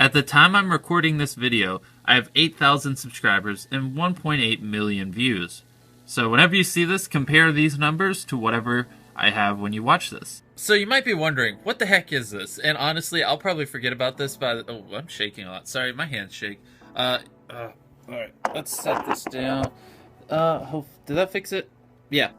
At the time I'm recording this video, I have 8,000 subscribers and 1.8 million views. So whenever you see this, compare these numbers to whatever I have when you watch this. So you might be wondering, what the heck is this? And honestly, I'll probably forget about this by the... Oh, I'm shaking a lot. Sorry, my hands shake. Alright, let's set this down. Did that fix it? Yeah.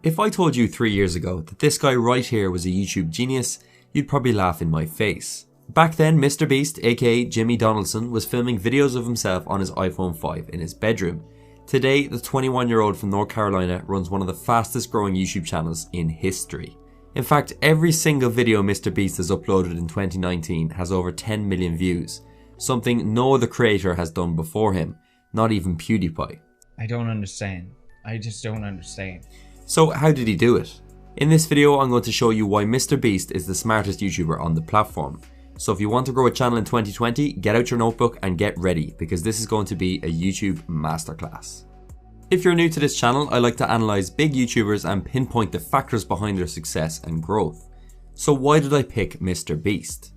If I told you 3 years ago that this guy right here was a YouTube genius, you'd probably laugh in my face. Back then, Mr. Beast, aka Jimmy Donaldson, was filming videos of himself on his iPhone 5 in his bedroom. Today, the 21-year-old from North Carolina runs one of the fastest growing YouTube channels in history. In fact, every single video Mr. Beast has uploaded in 2019 has over 10 million views, something no other creator has done before him, not even PewDiePie. I don't understand. I just don't understand. So how did he do it? In this video, I'm going to show you why Mr. Beast is the smartest YouTuber on the platform. So if you want to grow a channel in 2020, get out your notebook and get ready, because this is going to be a YouTube masterclass. If you're new to this channel, I like to analyze big YouTubers and pinpoint the factors behind their success and growth. So why did I pick Mr. Beast?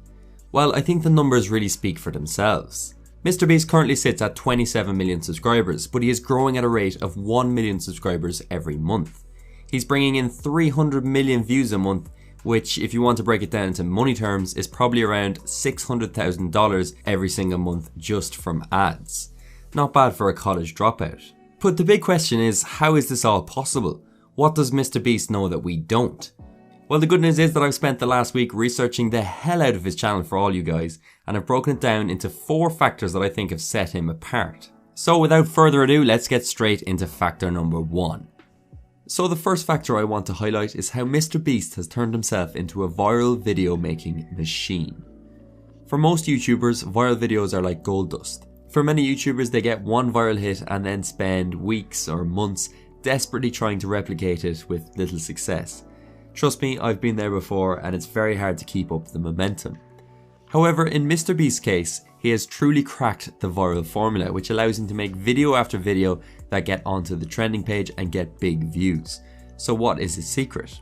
Well, I think the numbers really speak for themselves. Mr. Beast currently sits at 27 million subscribers, but he is growing at a rate of 1 million subscribers every month. He's bringing in 300 million views a month, which, if you want to break it down into money terms, is probably around $600,000 every single month just from ads. Not bad for a college dropout. But the big question is, how is this all possible? What does Mr. Beast know that we don't? Well, the good news is that I've spent the last week researching the hell out of his channel for all you guys, and I've broken it down into 4 factors that I think have set him apart. So without further ado, let's get straight into factor number 1. So the first factor I want to highlight is how Mr. Beast has turned himself into a viral video making machine. For most YouTubers, viral videos are like gold dust. For many YouTubers, they get one viral hit and then spend weeks or months desperately trying to replicate it with little success. Trust me, I've been there before and it's very hard to keep up the momentum. However, in Mr. Beast's case, he has truly cracked the viral formula, which allows him to make video after video that get onto the trending page and get big views. So what is his secret?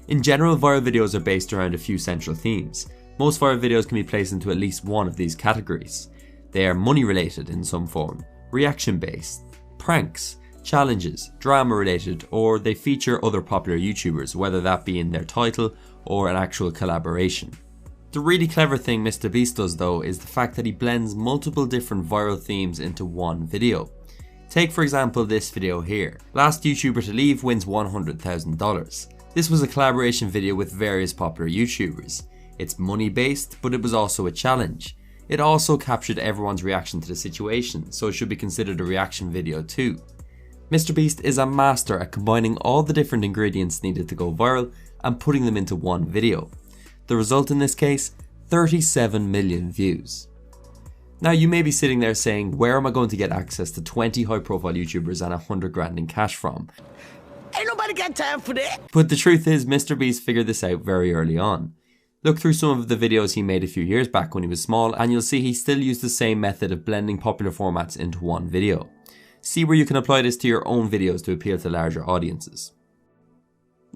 In general, viral videos are based around a few central themes. Most viral videos can be placed into at least one of these categories. They are money related in some form, reaction based, pranks, challenges, drama related, or they feature other popular YouTubers, whether that be in their title or an actual collaboration. The really clever thing Mr. Beast does though is the fact that he blends multiple different viral themes into one video. Take for example this video here. Last YouTuber to leave wins $100,000. This was a collaboration video with various popular YouTubers. It's money based, but it was also a challenge. It also captured everyone's reaction to the situation, so it should be considered a reaction video too. Mr. Beast is a master at combining all the different ingredients needed to go viral and putting them into one video. The result in this case, 37 million views. Now you may be sitting there saying, where am I going to get access to 20 high profile YouTubers and 100 grand in cash from? Ain't nobody got time for that. But the truth is, Mr. Beast figured this out very early on. Look through some of the videos he made a few years back when he was small and you'll see he still used the same method of blending popular formats into one video. See where you can apply this to your own videos to appeal to larger audiences.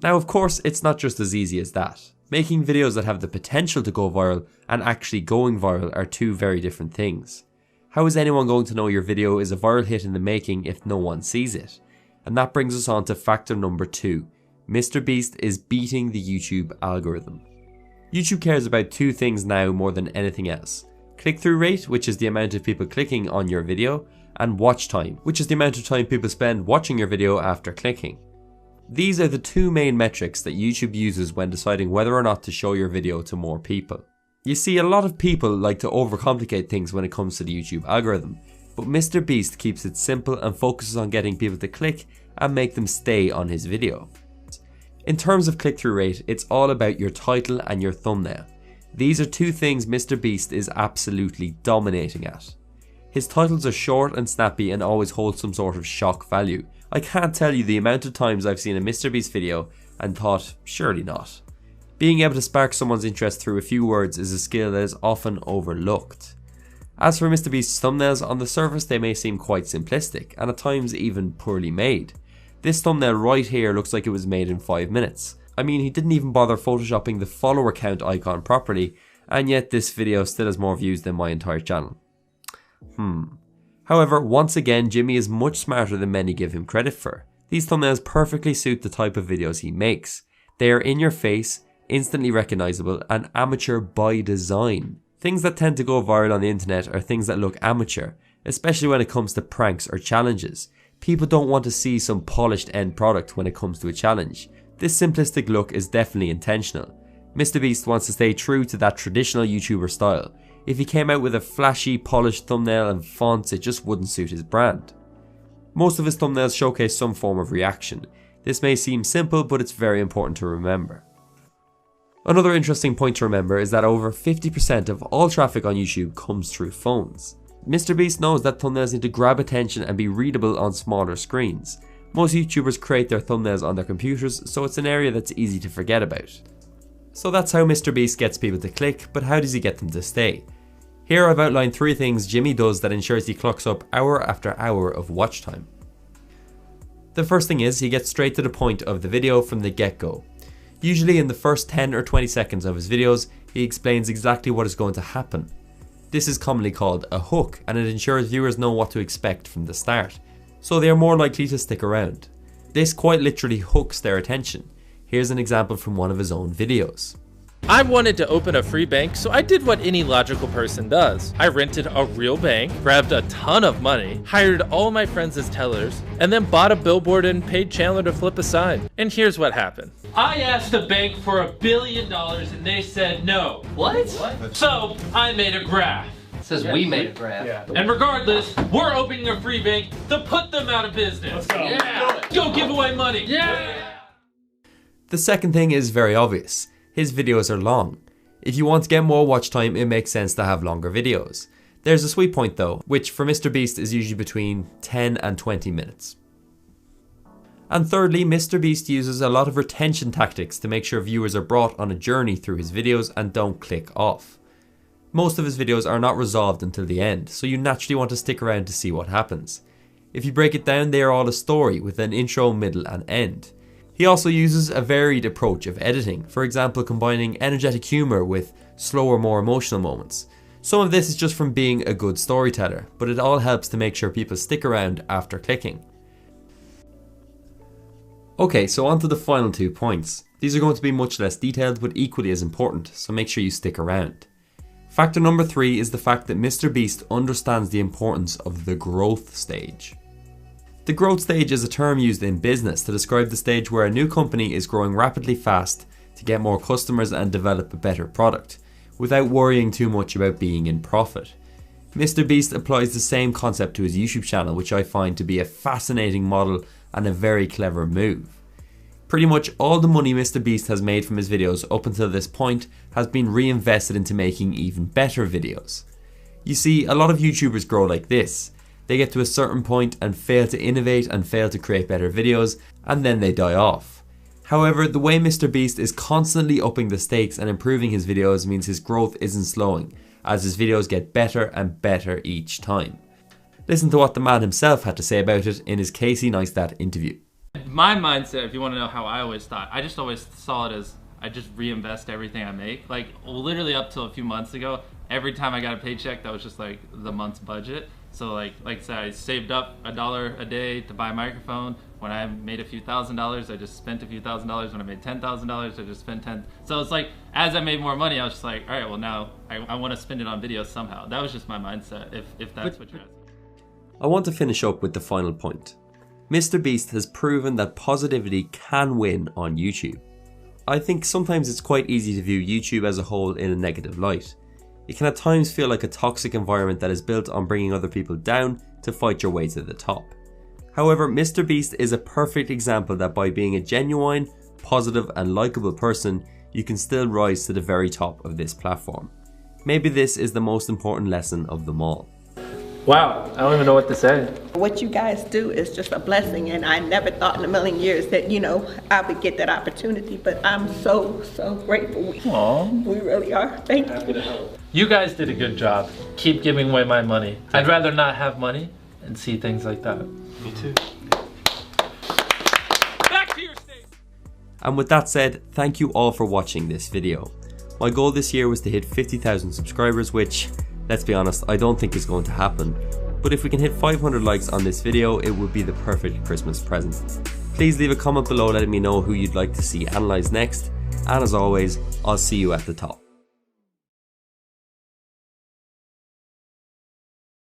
Now of course, it's not just as easy as that. Making videos that have the potential to go viral and actually going viral are two very different things. How is anyone going to know your video is a viral hit in the making if no one sees it? And that brings us on to factor number 2. Mr. Beast is beating the YouTube algorithm. YouTube cares about 2 things now more than anything else. Click-through rate, which is the amount of people clicking on your video, and watch time, which is the amount of time people spend watching your video after clicking. These are the 2 main metrics that YouTube uses when deciding whether or not to show your video to more people. You see, a lot of people like to overcomplicate things when it comes to the YouTube algorithm, but Mr. Beast keeps it simple and focuses on getting people to click and make them stay on his video. In terms of click-through rate, it's all about your title and your thumbnail. These are 2 things Mr. Beast is absolutely dominating at. His titles are short and snappy and always hold some sort of shock value. I can't tell you the amount of times I've seen a Mr. Beast video and thought, surely not. Being able to spark someone's interest through a few words is a skill that is often overlooked. As for Mr. Beast's thumbnails, on the surface they may seem quite simplistic and at times even poorly made. This thumbnail right here looks like it was made in 5 minutes. I mean, he didn't even bother photoshopping the follower count icon properly, and yet this video still has more views than my entire channel. However, once again, Jimmy is much smarter than many give him credit for. These thumbnails perfectly suit the type of videos he makes. They are in your face, instantly recognizable, and amateur by design. Things that tend to go viral on the internet are things that look amateur, especially when it comes to pranks or challenges. People don't want to see some polished end product when it comes to a challenge. This simplistic look is definitely intentional. MrBeast wants to stay true to that traditional YouTuber style. If he came out with a flashy, polished thumbnail and fonts, it just wouldn't suit his brand. Most of his thumbnails showcase some form of reaction. This may seem simple, but it's very important to remember. Another interesting point to remember is that over 50% of all traffic on YouTube comes through phones. MrBeast knows that thumbnails need to grab attention and be readable on smaller screens. Most YouTubers create their thumbnails on their computers, so it's an area that's easy to forget about. So that's how MrBeast gets people to click, but how does he get them to stay? Here I've outlined 3 things Jimmy does that ensures he clocks up hour after hour of watch time. The first thing is he gets straight to the point of the video from the get-go. Usually in the first 10 or 20 seconds of his videos, he explains exactly what is going to happen. This is commonly called a hook, and it ensures viewers know what to expect from the start, so they are more likely to stick around. This quite literally hooks their attention. Here's an example from one of his own videos. I wanted to open a free bank, so I did what any logical person does. I rented a real bank, grabbed a ton of money, hired all my friends as tellers, and then bought a billboard and paid Chandler to flip a sign. And here's what happened. I asked the bank for $1 billion and they said no. What? So I made a graph. It says we made a graph. Yeah. And regardless, we're opening a free bank to put them out of business. Let's go. Yeah. Go give away money. Yeah. The second thing is very obvious. His videos are long. If you want to get more watch time, it makes sense to have longer videos. There's a sweet point though, which for MrBeast is usually between 10 and 20 minutes. And thirdly, MrBeast uses a lot of retention tactics to make sure viewers are brought on a journey through his videos and don't click off. Most of his videos are not resolved until the end, so you naturally want to stick around to see what happens. If you break it down, they are all a story with an intro, middle and end. He also uses a varied approach of editing, for example combining energetic humour with slower, more emotional moments. Some of this is just from being a good storyteller, but it all helps to make sure people stick around after clicking. Okay, so on to the final 2 points. These are going to be much less detailed but equally as important, so make sure you stick around. Factor number 3 is the fact that MrBeast understands the importance of the growth stage. The growth stage is a term used in business to describe the stage where a new company is growing rapidly fast to get more customers and develop a better product, without worrying too much about being in profit. MrBeast applies the same concept to his YouTube channel, which I find to be a fascinating model and a very clever move. Pretty much all the money MrBeast has made from his videos up until this point has been reinvested into making even better videos. You see, a lot of YouTubers grow like this. They get to a certain point and fail to innovate and fail to create better videos, and then they die off. However, the way MrBeast is constantly upping the stakes and improving his videos means his growth isn't slowing, as his videos get better and better each time. Listen to what the man himself had to say about it in his Casey Neistat interview. My mindset, if you want to know how I always thought, I just always saw it as I just reinvest everything I make. Like literally up till a few months ago, every time I got a paycheck, that was just like the month's budget. So like I said, I saved up $1 a day to buy a microphone. When I made a few $1,000s, I just spent a few $1,000s. When I made $10,000, I just spent 10. So it's like, as I made more money, I was just like, all right, well now I want to spend it on videos somehow. That was just my mindset, if that's what you're asking. I want to finish up with the final point. MrBeast has proven that positivity can win on YouTube. I think sometimes it's quite easy to view YouTube as a whole in a negative light. It can at times feel like a toxic environment that is built on bringing other people down to fight your way to the top. However, MrBeast is a perfect example that by being a genuine, positive and likable person, you can still rise to the very top of this platform. Maybe this is the most important lesson of them all. Wow, I don't even know what to say. What you guys do is just a blessing, and I never thought in a million years that, you know, I would get that opportunity, but I'm so grateful. We really are. Thank you. You guys did a good job. Keep giving away my money. I'd rather not have money and see things like that. Me too. Back to your state. And with that said, thank you all for watching this video. My goal this year was to hit 50,000 subscribers, which, let's be honest, I don't think is going to happen. But if we can hit 500 likes on this video, it would be the perfect Christmas present. Please leave a comment below letting me know who you'd like to see analysed next, and as always, I'll see you at the top.